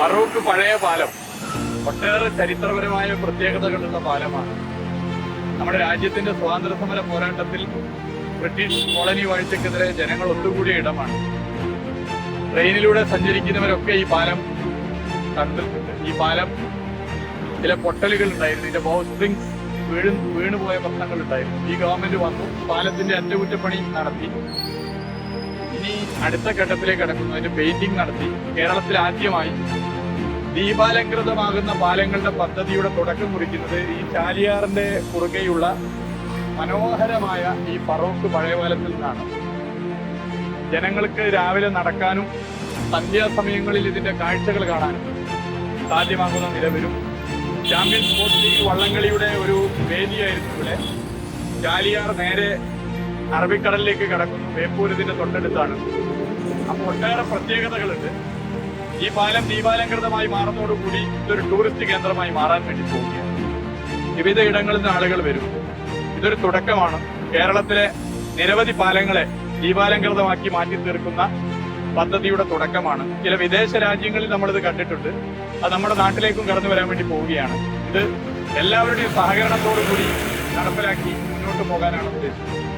ഫറൂഖ് പഴയ പാലം ഒട്ടേറെ ചരിത്രപരമായ പ്രത്യേകതകളുള്ള പാലമാണ്. നമ്മുടെ രാജ്യത്തിന്റെ സ്വാതന്ത്ര്യ സമര പോരാട്ടത്തിൽ ബ്രിട്ടീഷ് കോളനി വാഴ്ചക്കെതിരെ ജനങ്ങൾ ഒത്തുകൂടിയ ഇടമാണ്. ട്രെയിനിലൂടെ സഞ്ചരിക്കുന്നവരൊക്കെ ഈ പാലം കണ്ടിട്ടുണ്ട്. ഈ പാലം ചില പൊട്ടലുകൾ ഉണ്ടായിരുന്നു, ഇതിന്റെ ബോ സ്പ്രിങ്സ് വീണുപോയ പ്രശ്നങ്ങൾ ഉണ്ടായിരുന്നു. ഈ ഗവൺമെന്റ് വന്നു, പാലത്തിന്റെ അറ്റകുറ്റപ്പണി നടത്തി. ഇനി അടുത്ത ഘട്ടത്തിലേക്ക് കടക്കുന്നു, അതിന്റെ പെയിന്റിംഗ് നടത്തി. കേരളത്തിൽ ആദ്യമായി ദീപാലങ്കൃതമാകുന്ന പാലങ്ങളുടെ പദ്ധതിയുടെ തുടക്കം കുറിക്കുന്നത് ഈ ചാലിയാറിന്റെ കുറുകെയുള്ള മനോഹരമായ ഈ ഫറൂഖ് പഴയ പാലത്തിൽ നിന്നാണ്. ജനങ്ങൾക്ക് രാവിലെ നടക്കാനും സന്ധ്യാസമയങ്ങളിൽ ഇതിന്റെ കാഴ്ചകൾ കാണാനും സാധ്യമാകുന്ന നിലവിലും ചാമ്പ്യൻസ് സ്പോർട്സ് ലീഗ് വള്ളംകളിയുടെ ഒരു വേദിയായിരുന്നു ഇവിടെ. ചാലിയാർ നേരെ അറബിക്കടലിലേക്ക് കടക്കുന്നു. ബേപ്പൂർ ഇതിന്റെ തൊട്ടടുത്താണ്. അപ്പോൾ ഒട്ടേറെ പ്രത്യേകതകളുണ്ട്. ഈ പാലം ദീപാലങ്കൃതമായി മാറുന്നതോടുകൂടി ഇതൊരു ടൂറിസ്റ്റ് കേന്ദ്രമായി മാറാൻ വേണ്ടി പോവുകയാണ്. വിവിധ ഇടങ്ങളിൽ നിന്ന് ആളുകൾ വരും. ഇതൊരു തുടക്കമാണ്. കേരളത്തിലെ നിരവധി പാലങ്ങളെ ദീപാലങ്കൃതമാക്കി മാറ്റി തീർക്കുന്ന പദ്ധതിയുടെ തുടക്കമാണ്. ചില വിദേശ രാജ്യങ്ങളിൽ നമ്മളിത് കണ്ടിട്ടുണ്ട്. അത് നമ്മുടെ നാട്ടിലേക്കും കടന്നു വരാൻ വേണ്ടി പോവുകയാണ്. ഇത് എല്ലാവരുടെയും സഹകരണത്തോടു കൂടി നടപ്പിലാക്കി മുന്നോട്ട് പോകാനാണ് ഉദ്ദേശിച്ചത്.